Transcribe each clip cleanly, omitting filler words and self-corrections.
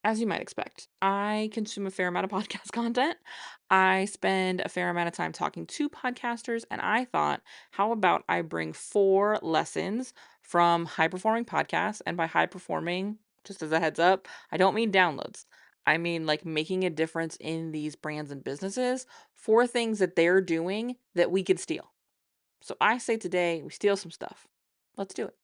as you might expect, I consume a fair amount of podcast content. I spend a fair amount of time talking to podcasters, and I thought, how about I bring 4 lessons from high performing podcasts? And by high performing, just as a heads up, I don't mean downloads. I mean like making a difference in these brands and businesses, 4 things that they're doing that we could steal. So I say today we steal some stuff. Let's do it.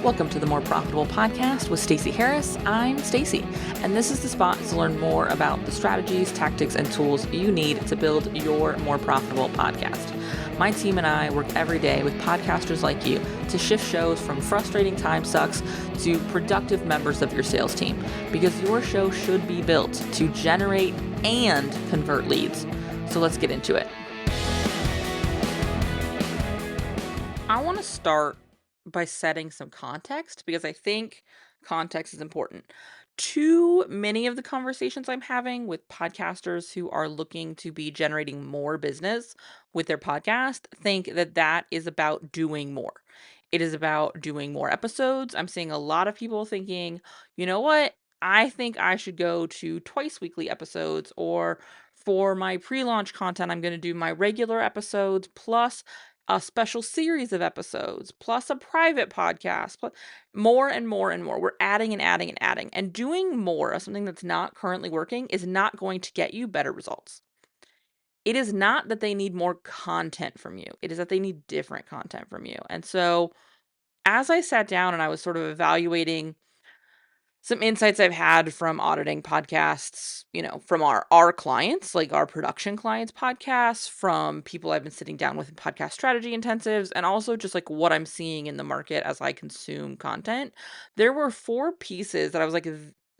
Welcome to the More Profitable Podcast with Stacey Harris. I'm Stacey, and this is the spot to learn more about the strategies, tactics, and tools you need to build your more profitable podcast. My team and I work every day with podcasters like you to shift shows from frustrating time sucks to productive members of your sales team, because your show should be built to generate and convert leads. So let's get into it. I want to start by setting some context because I think context is important. Too many of the conversations I'm having with podcasters who are looking to be generating more business with their podcast think that that is about doing more. It is about doing more episodes. I'm seeing a lot of people thinking, you know what? I think I should go to twice weekly episodes, or for my pre-launch content, I'm going to do my regular episodes plus a special series of episodes, plus a private podcast, plus more and more and more. We're adding and adding and adding. And doing more of something that's not currently working is not going to get you better results. It is not that they need more content from you. It is that they need different content from you. And so as I sat down and I was sort of evaluating some insights I've had from auditing podcasts, from our clients, like our production clients podcasts, from people I've been sitting down with in podcast strategy intensives, and also just like what I'm seeing in the market as I consume content. There were 4 pieces that I was like,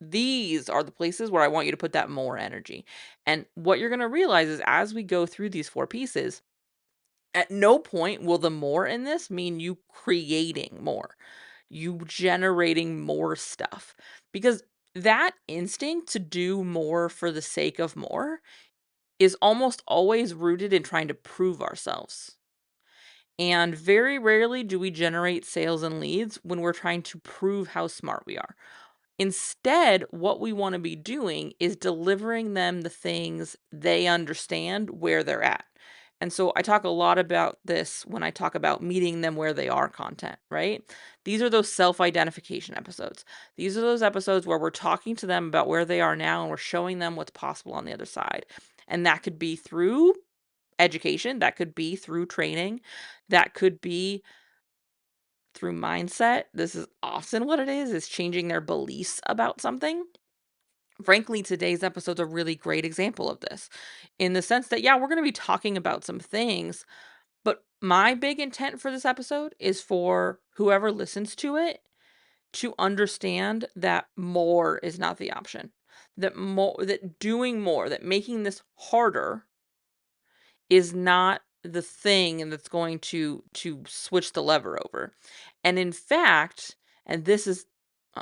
these are the places where I want you to put that more energy. And what you're going to realize is as we go through these 4 pieces, at no point will the more in this mean you creating more, you generating more stuff. Because that instinct to do more for the sake of more is almost always rooted in trying to prove ourselves. And very rarely do we generate sales and leads when we're trying to prove how smart we are. Instead, what we want to be doing is delivering them the things they understand where they're at. And so I talk a lot about this when I talk about meeting them where they are content, right? These are those self-identification episodes. These are those episodes where we're talking to them about where they are now and we're showing them what's possible on the other side. And that could be through education, that could be through training, that could be through mindset. This is often what it is changing their beliefs about something. Frankly, today's episode's a really great example of this, in the sense that, yeah, we're going to be talking about some things, but my big intent for this episode is for whoever listens to it to understand that more is not the option. That doing more, that making this harder is not the thing that's going to switch the lever over. And in fact, and this is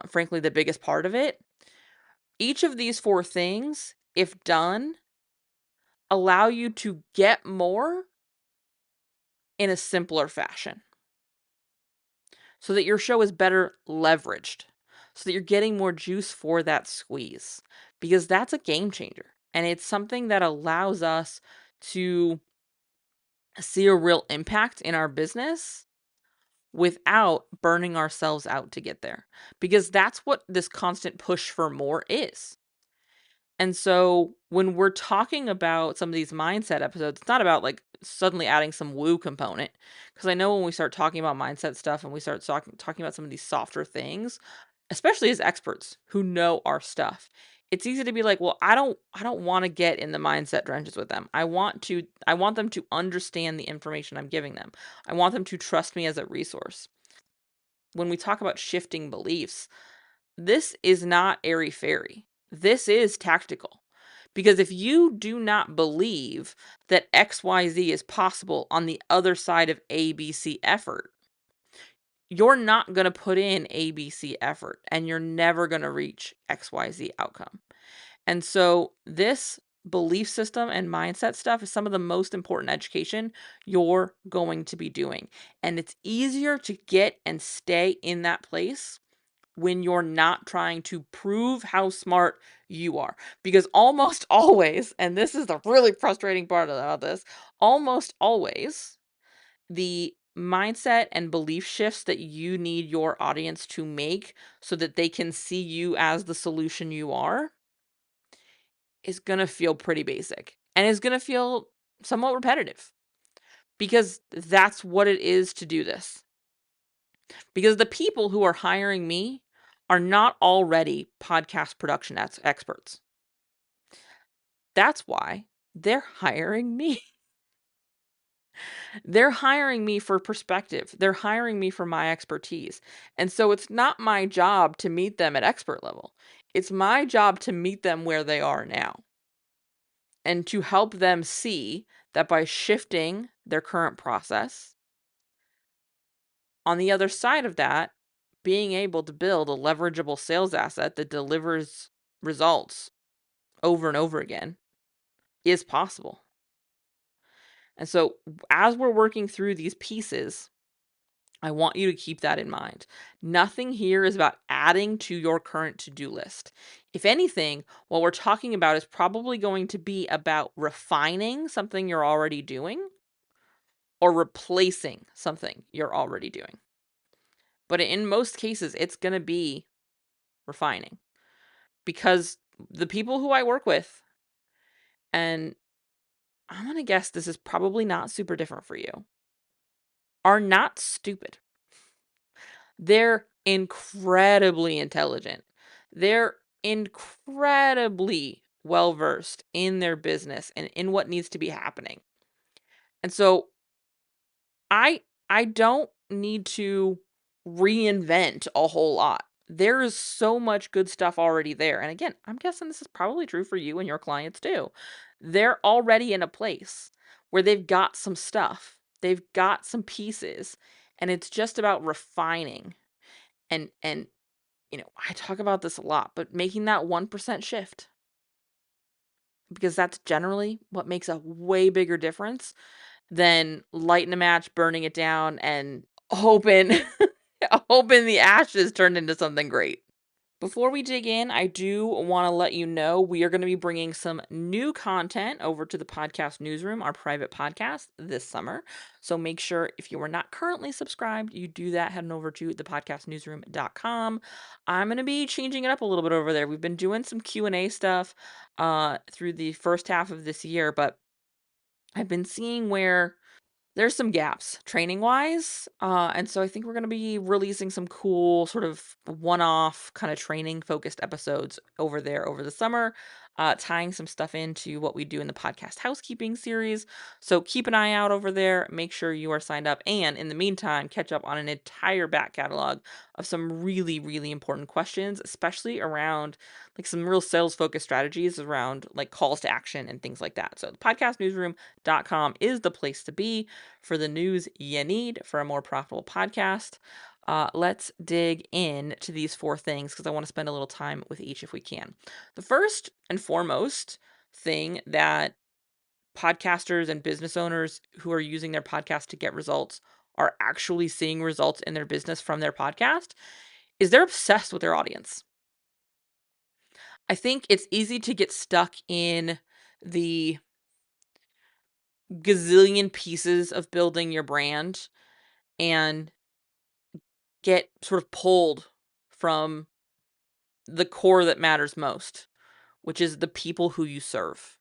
frankly the biggest part of it, each of these 4 things, if done, allow you to get more in a simpler fashion so that your show is better leveraged, so that you're getting more juice for that squeeze, because that's a game changer. And it's something that allows us to see a real impact in our business without burning ourselves out to get there, because that's what this constant push for more is. And so when we're talking about some of these mindset episodes, it's not about like suddenly adding some woo component. Because I know when we start talking about mindset stuff and we start talking about some of these softer things, especially as experts who know our stuff, it's easy to be like, well, I don't want to get in the mindset trenches with them. I want them to understand the information I'm giving them. I want them to trust me as a resource. When we talk about shifting beliefs, this is not airy-fairy. This is tactical. Because if you do not believe that XYZ is possible on the other side of ABC effort, you're not going to put in ABC effort and you're never going to reach XYZ outcome. And so this belief system and mindset stuff is some of the most important education you're going to be doing. And it's easier to get and stay in that place when you're not trying to prove how smart you are. Because almost always, and this is the really frustrating part about this, almost always the mindset and belief shifts that you need your audience to make so that they can see you as the solution you are is going to feel pretty basic and is going to feel somewhat repetitive because that's what it is to do this. Because the people who are hiring me are not already podcast production experts. That's why they're hiring me. They're hiring me for perspective. They're hiring me for my expertise. And so it's not my job to meet them at expert level. It's my job to meet them where they are now and to help them see that by shifting their current process, on the other side of that, being able to build a leverageable sales asset that delivers results over and over again is possible. And so as we're working through these pieces, I want you to keep that in mind. Nothing here is about adding to your current to-do list. If anything, what we're talking about is probably going to be about refining something you're already doing or replacing something you're already doing. But in most cases, it's going to be refining because the people who I work with, and I'm going to guess this is probably not super different for you, are not stupid. They're incredibly intelligent. They're incredibly well-versed in their business and in what needs to be happening. And so I don't need to reinvent a whole lot. There is so much good stuff already there. And again, I'm guessing this is probably true for you and your clients too. They're already in a place where they've got some stuff. They've got some pieces, and it's just about refining and I talk about this a lot, but making that 1% shift, because that's generally what makes a way bigger difference than lighting a match, burning it down, and hoping hoping the ashes turned into something great. Before we dig in, I do want to let you know we are going to be bringing some new content over to the podcast newsroom, our private podcast, this summer. So make sure if you are not currently subscribed, you do that heading over to thepodcastnewsroom.com. I'm going to be changing it up a little bit over there. We've been doing some Q&A stuff through the first half of this year, but I've been seeing where there's some gaps training wise. And so I think we're going to be releasing some cool sort of one-off kind of training focused episodes over there over the summer, tying some stuff into what we do in the podcast housekeeping series. So keep an eye out over there. Make sure you are signed up. And in the meantime, catch up on an entire back catalog of some really, really important questions, especially around like some real sales focused strategies around like calls to action and things like that. So the podcastnewsroom.com is the place to be for the news you need for a more profitable podcast. Let's dig in to these 4 things because I want to spend a little time with each if we can. The first and foremost thing that podcasters and business owners who are using their podcast to get results are actually seeing results in their business from their podcast is they're obsessed with their audience. I think it's easy to get stuck in the gazillion pieces of building your brand and get sort of pulled from the core that matters most, which is the people who you serve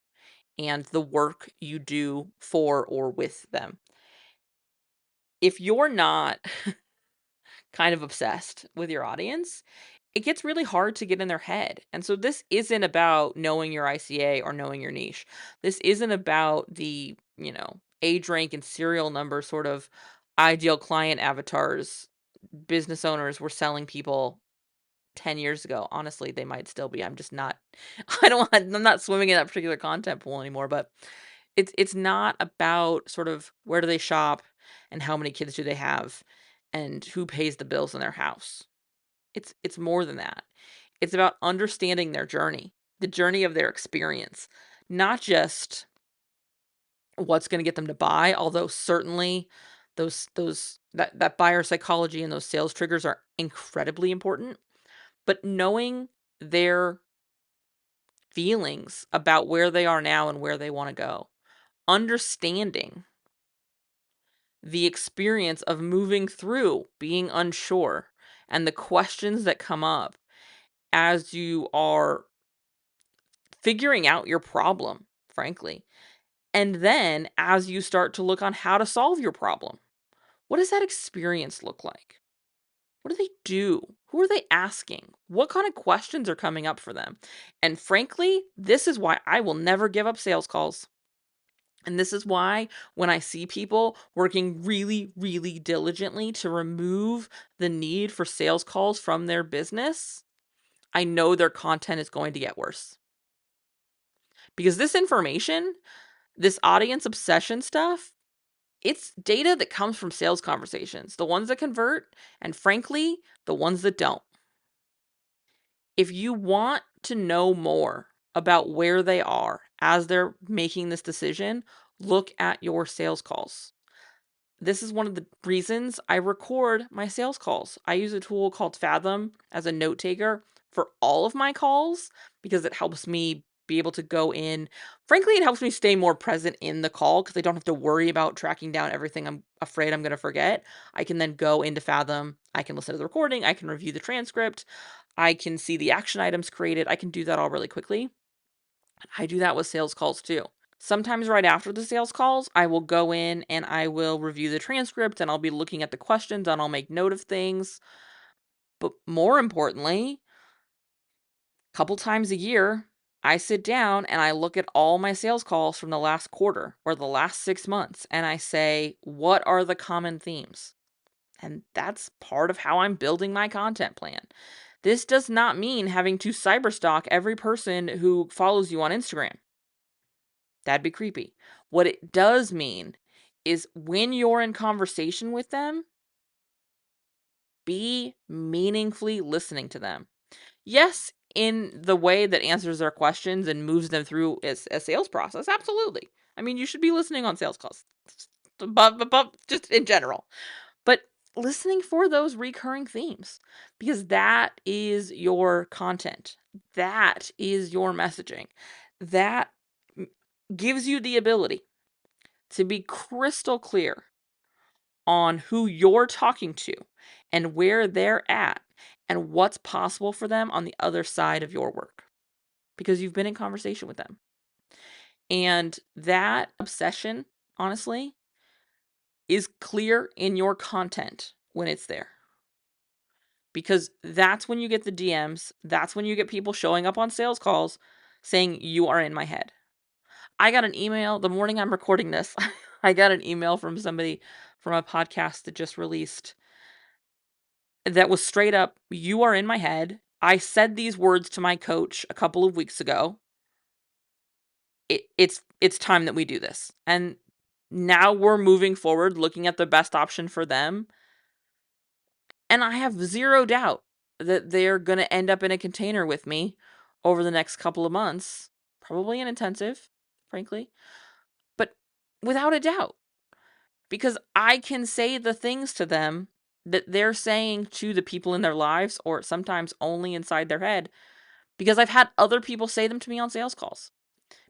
and the work you do for or with them. If you're not kind of obsessed with your audience, it gets really hard to get in their head. And so this isn't about knowing your ICA or knowing your niche. This isn't about the, age rank and serial number sort of ideal client avatars business owners were selling people 10 years ago. Honestly, they might still be. I'm just not I'm not swimming in that particular content pool anymore, but it's not about sort of where do they shop and how many kids do they have and who pays the bills in their house. It's more than that. It's about understanding their journey, the journey of their experience, not just what's going to get them to buy, although certainly that buyer psychology and those sales triggers are incredibly important. but knowing their feelings about where they are now and where they want to go, understanding the experience of moving through being unsure and the questions that come up as you are figuring out your problem, frankly. And then as you start to look on how to solve your problem, what does that experience look like? What do they do? Who are they asking? What kind of questions are coming up for them? And frankly, this is why I will never give up sales calls. And this is why when I see people working really, really diligently to remove the need for sales calls from their business, I know their content is going to get worse. Because this information, this audience obsession stuff, it's data that comes from sales conversations, the ones that convert, and frankly, the ones that don't. If you want to know more about where they are as they're making this decision, look at your sales calls. This is one of the reasons I record my sales calls. I use a tool called Fathom as a note taker for all of my calls because it helps me be able to go in. Frankly, it helps me stay more present in the call because I don't have to worry about tracking down everything I'm afraid I'm going to forget. I can then go into Fathom. I can listen to the recording. I can review the transcript. I can see the action items created. I can do that all really quickly. I do that with sales calls too. Sometimes right after the sales calls, I will go in and I will review the transcript and I'll be looking at the questions and I'll make note of things. But more importantly, a couple times a year, I sit down and I look at all my sales calls from the last quarter or the last 6 months and I say, what are the common themes? And that's part of how I'm building my content plan. This does not mean having to cyberstalk every person who follows you on Instagram. That'd be creepy. What it does mean is when you're in conversation with them, be meaningfully listening to them. Yes, in the way that answers their questions and moves them through a sales process. Absolutely. I mean, you should be listening on sales calls, but just in general. But listening for those recurring themes because that is your content. That is your messaging. That gives you the ability to be crystal clear on who you're talking to and where they're at and what's possible for them on the other side of your work because you've been in conversation with them. And that obsession, honestly, is clear in your content when it's there. Because that's when you get the DMs, that's when you get people showing up on sales calls saying, you are in my head. I got an email the morning I'm recording this. I got an email from somebody from a podcast that just released that was straight up, you are in my head. I said these words to my coach a couple of weeks ago. It's time that we do this. And now we're moving forward, looking at the best option for them. And I have zero doubt that they're going to end up in a container with me over the next couple of months, probably an intensive, frankly, but without a doubt, because I can say the things to them that they're saying to the people in their lives, or sometimes only inside their head, because I've had other people say them to me on sales calls,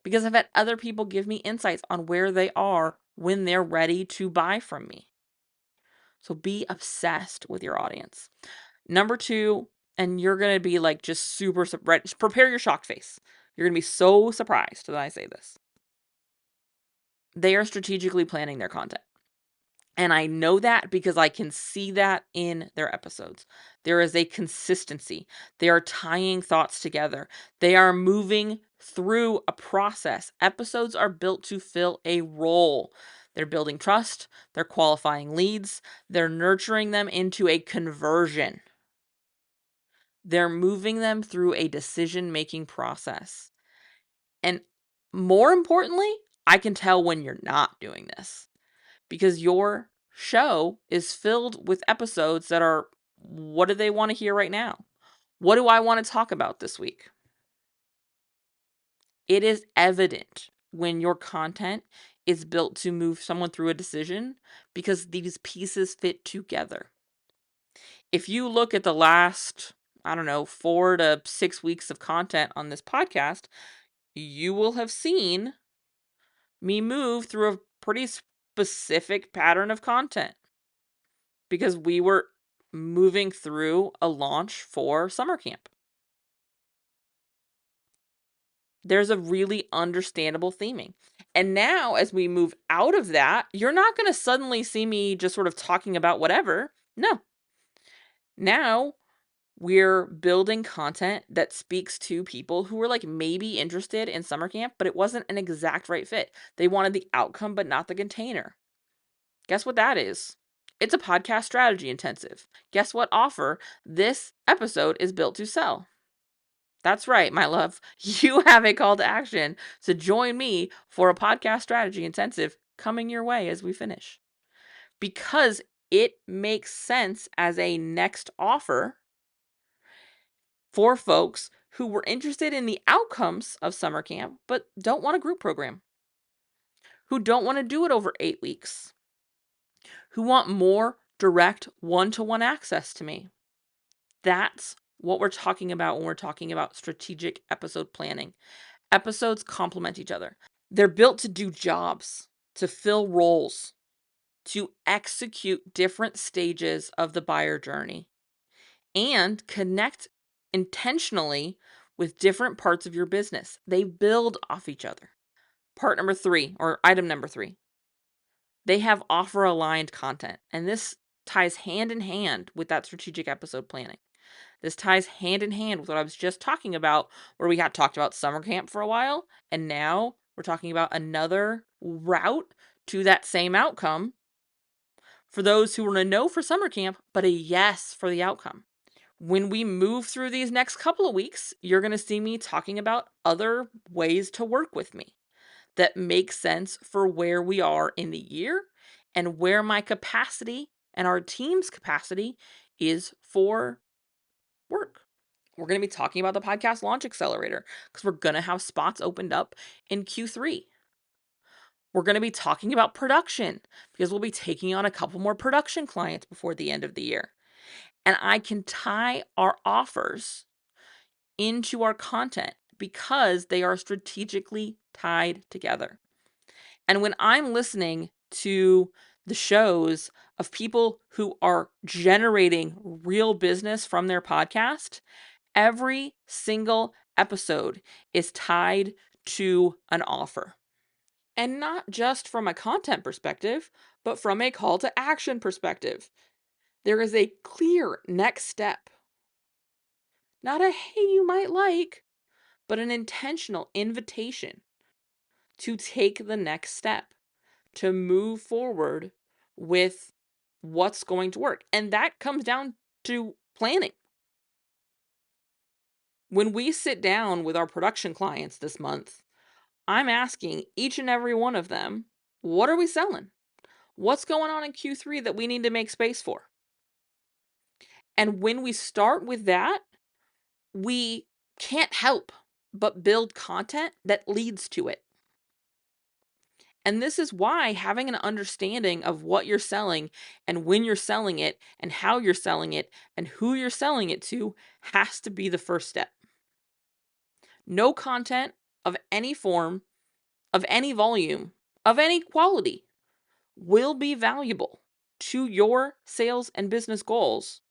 because I've had other people give me insights on where they are when they're ready to buy from me. So be obsessed with your audience. Number 2, and you're going to be like just super surprised. Prepare your shocked face. You're going to be so surprised that I say this. They are strategically planning their content. And I know that because I can see that in their episodes. There is a consistency. They are tying thoughts together. They are moving through a process. Episodes are built to fill a role. They're building trust. They're qualifying leads. They're nurturing them into a conversion. They're moving them through a decision-making process. And more importantly, I can tell when you're not doing this because your show is filled with episodes that are, what do they want to hear right now? What do I want to talk about this week? It is evident when your content is built to move someone through a decision because these pieces fit together. If you look at the last I don't know, 4 to 6 weeks of content on this podcast, you will have seen me move through a pretty specific pattern of content because we were moving through a launch for summer camp. There's a really understandable theming. And now, as we move out of that, you're not going to suddenly see me just sort of talking about whatever. No. Now, we're building content that speaks to people who were like maybe interested in summer camp, but it wasn't an exact right fit. They wanted the outcome, but not the container. Guess what that is? It's a podcast strategy intensive. Guess what offer this episode is built to sell? That's right, my love. You have a call to action to join me for a podcast strategy intensive coming your way as we finish. Because it makes sense as a next offer for folks who were interested in the outcomes of summer camp, but don't want a group program, who don't want to do it over 8 weeks, who want more direct one-to-one access to me. That's what we're talking about when we're talking about strategic episode planning. Episodes complement each other. They're built to do jobs, to fill roles, to execute different stages of the buyer journey, and connect intentionally with different parts of your business. They build off each other. Part number 3, or item number 3, they have offer aligned content. And this ties hand in hand with that strategic episode planning. This ties hand in hand with what I was just talking about, where we had talked about summer camp for a while, and now we're talking about another route to that same outcome for those who were a no for summer camp, but a yes for the outcome. When we move through these next couple of weeks, you're going to see me talking about other ways to work with me that make sense for where we are in the year and where my capacity and our team's capacity is for work. We're going to be talking about the podcast launch accelerator because we're going to have spots opened up in Q3. We're going to be talking about production because we'll be taking on a couple more production clients before the end of the year. And I can tie our offers into our content because they are strategically tied together. And when I'm listening to the shows of people who are generating real business from their podcast, every single episode is tied to an offer. And not just from a content perspective, but from a call to action perspective. There is a clear next step. Not a hey, you might like, but an intentional invitation to take the next step, to move forward with what's going to work. And that comes down to planning. When we sit down with our production clients this month, I'm asking each and every one of them, what are we selling? What's going on in Q3 that we need to make space for? And when we start with that, we can't help but build content that leads to it. And this is why having an understanding of what you're selling and when you're selling it and how you're selling it and who you're selling it to has to be the first step. No content of any form, of any volume, of any quality will be valuable to your sales and business goals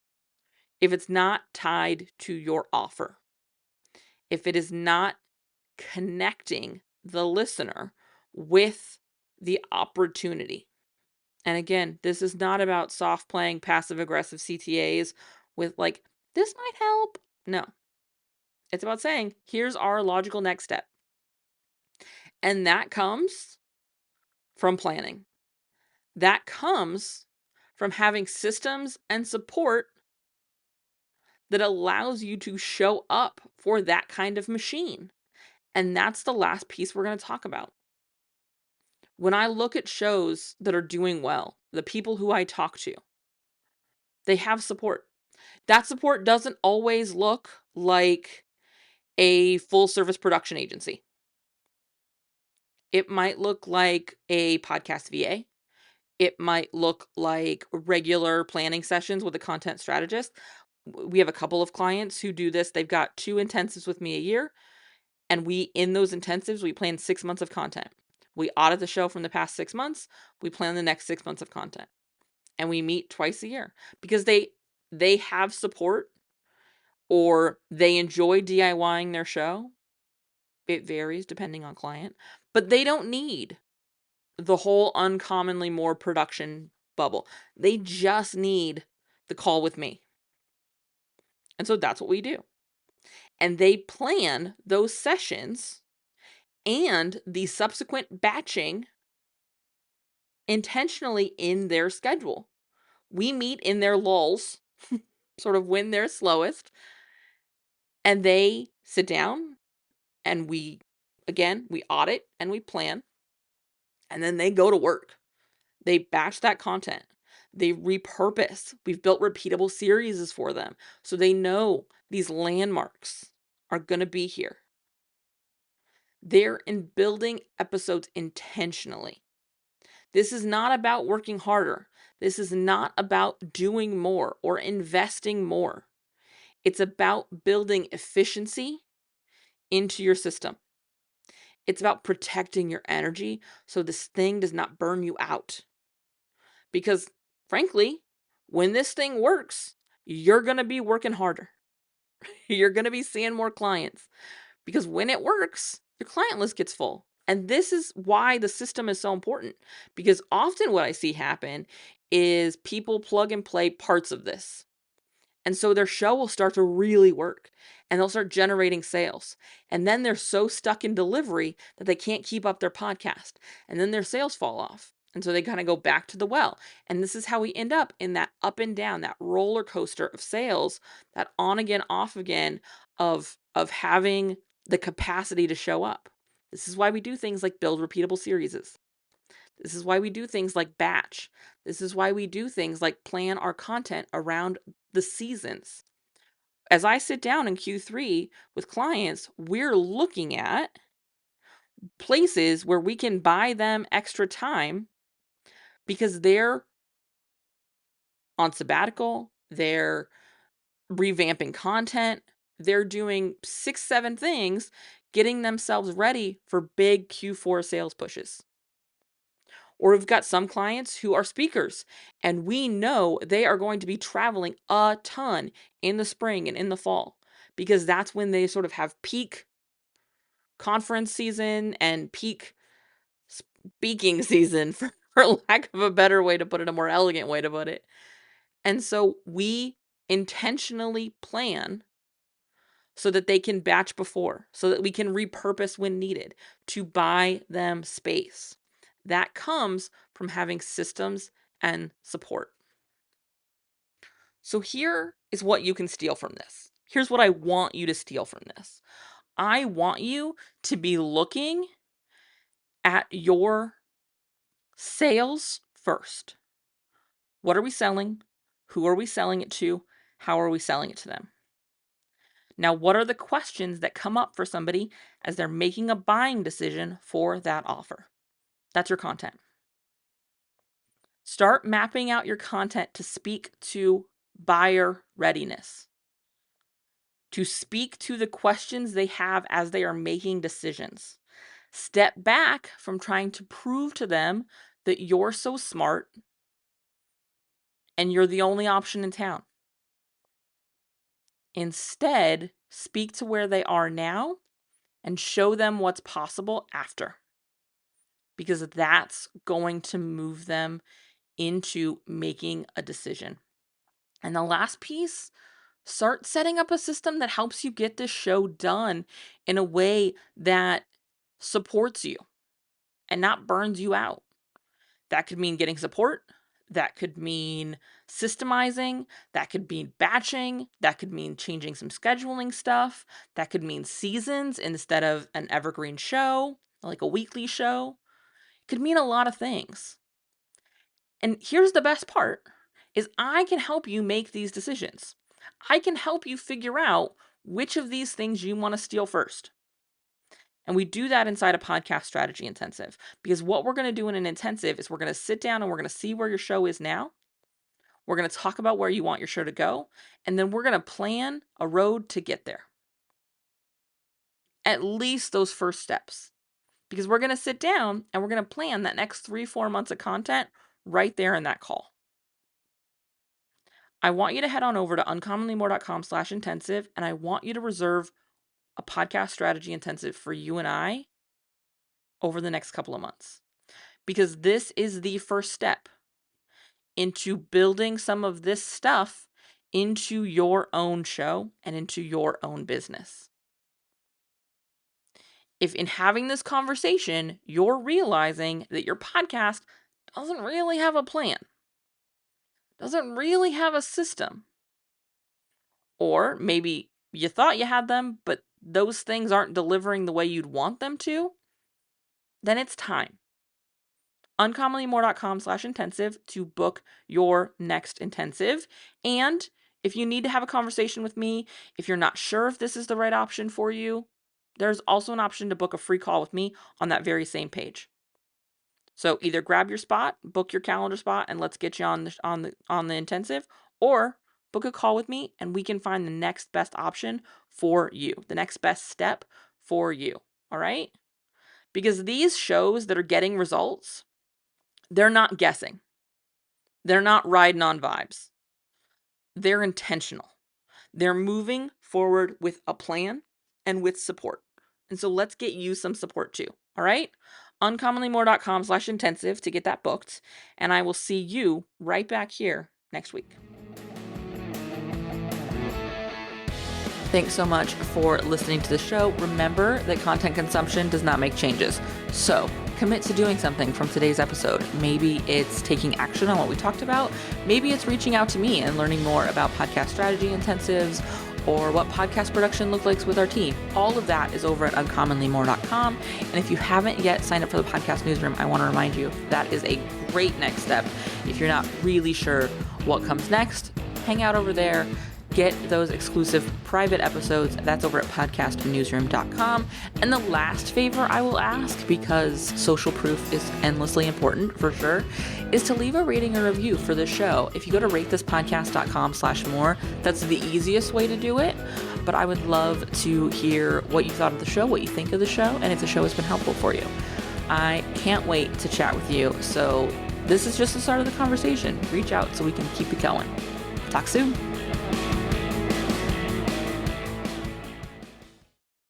if it's not tied to your offer. If it is not connecting the listener with the opportunity. And again, this is not about soft playing passive aggressive CTAs with like, this might help. No. It's about saying, here's our logical next step. And that comes from planning. That comes from having systems and support that allows you to show up for that kind of machine. And that's the last piece we're going to talk about. When I look at shows that are doing well, the people who I talk to, they have support. That support doesn't always look like a full service production agency. It might look like a podcast VA. It might look like regular planning sessions with a content strategist. we have a couple of clients who do this. They've got 2 intensives with me a year, and in those intensives, we plan 6 months of content. We audit the show from the past 6 months. We plan the next 6 months of content, and we meet twice a year because they have support or they enjoy DIYing their show. It varies depending on client, but they don't need the whole uncommonly more production bubble. They just need the call with me. And so that's what we do. And they plan those sessions and the subsequent batching intentionally in their schedule. We meet in their lulls, sort of when they're slowest, and they sit down and we audit and we plan, and then they go to work. They batch that content. They repurpose. We've built repeatable series for them so they know these landmarks are going to be here. They're in building episodes intentionally. This is not about working harder. This is not about doing more or investing more. It's about building efficiency into your system. It's about protecting your energy so this thing does not burn you out. Because frankly, when this thing works, you're going to be working harder. You're going to be seeing more clients because when it works, your client list gets full. And this is why the system is so important, because often what I see happen is people plug and play parts of this. And so their show will start to really work and they'll start generating sales. And then they're so stuck in delivery that they can't keep up their podcast. And then their sales fall off. And so they kind of go back to the well. And this is how we end up in that up and down, that roller coaster of sales, that on again, off again of having the capacity to show up. This is why we do things like build repeatable series. This is why we do things like batch. This is why we do things like plan our content around the seasons. As I sit down in Q3 with clients, we're looking at places where we can buy them extra time because they're on sabbatical, they're revamping content, they're doing 6, 7 things, getting themselves ready for big Q4 sales pushes. Or we've got some clients who are speakers and we know they are going to be traveling a ton in the spring and in the fall because that's when they sort of have peak conference season and peak speaking season, for lack of a better way to put it, a more elegant way to put it. And so we intentionally plan so that they can batch before, so that we can repurpose when needed to buy them space. That comes from having systems and support. So here is what you can steal from this. Here's what I want you to steal from this. I want you to be looking at your sales first. What are we selling? Who are we selling it to? How are we selling it to them? Now, what are the questions that come up for somebody as they're making a buying decision for that offer? That's your content. Start mapping out your content to speak to buyer readiness, to speak to the questions they have as they are making decisions. Step back from trying to prove to them that you're so smart and you're the only option in town. Instead, speak to where they are now and show them what's possible after, because that's going to move them into making a decision. And the last piece, start setting up a system that helps you get this show done in a way that supports you and not burns you out. That could mean getting support. That could mean systemizing. That could mean batching. That could mean changing some scheduling stuff. That could mean seasons instead of an evergreen show, like a weekly show. It could mean a lot of things. And here's the best part is I can help you make these decisions. I can help you figure out which of these things you want to steal first. And we do that inside a podcast strategy intensive, because what we're going to do in an intensive is we're going to sit down and we're going to see where your show is now. We're going to talk about where you want your show to go, and then we're going to plan a road to get there. At least those first steps. Because we're going to sit down and we're going to plan that next 3-4 months of content right there in that call. I want you to head on over to uncommonlymore.com/intensive, and I want you to reserve a podcast strategy intensive for you and I over the next couple of months. Because this is the first step into building some of this stuff into your own show and into your own business. If in having this conversation, you're realizing that your podcast doesn't really have a plan, doesn't really have a system, or maybe you thought you had them, but those things aren't delivering the way you'd want them to, then it's time. uncommonlymore.com/intensive to book your next intensive. And if you need to have a conversation with me, if you're not sure if this is the right option for you, there's also an option to book a free call with me on that very same page. So either grab your spot, book your calendar spot, and let's get you on the intensive, or book a call with me and we can find the next best option for you, the next best step for you. All right? Because these shows that are getting results, they're not guessing. They're not riding on vibes. They're intentional. They're moving forward with a plan and with support. And so let's get you some support too. All right? uncommonlymore.com/intensive to get that booked. And I will see you right back here next week. Thanks so much for listening to the show. Remember that content consumption does not make changes. So commit to doing something from today's episode. Maybe it's taking action on what we talked about. Maybe it's reaching out to me and learning more about podcast strategy intensives or what podcast production looks like with our team. All of that is over at uncommonlymore.com. And if you haven't yet signed up for the podcast newsroom, I want to remind you that is a great next step. If you're not really sure what comes next, hang out over there. Get those exclusive private episodes. That's over at podcastnewsroom.com. And the last favor I will ask, because social proof is endlessly important for sure, is to leave a rating or review for the show. If you go to ratethispodcast.com/more, that's the easiest way to do it. But I would love to hear what you thought of the show, what you think of the show, and if the show has been helpful for you. I can't wait to chat with you. So this is just the start of the conversation. Reach out so we can keep it going. Talk soon.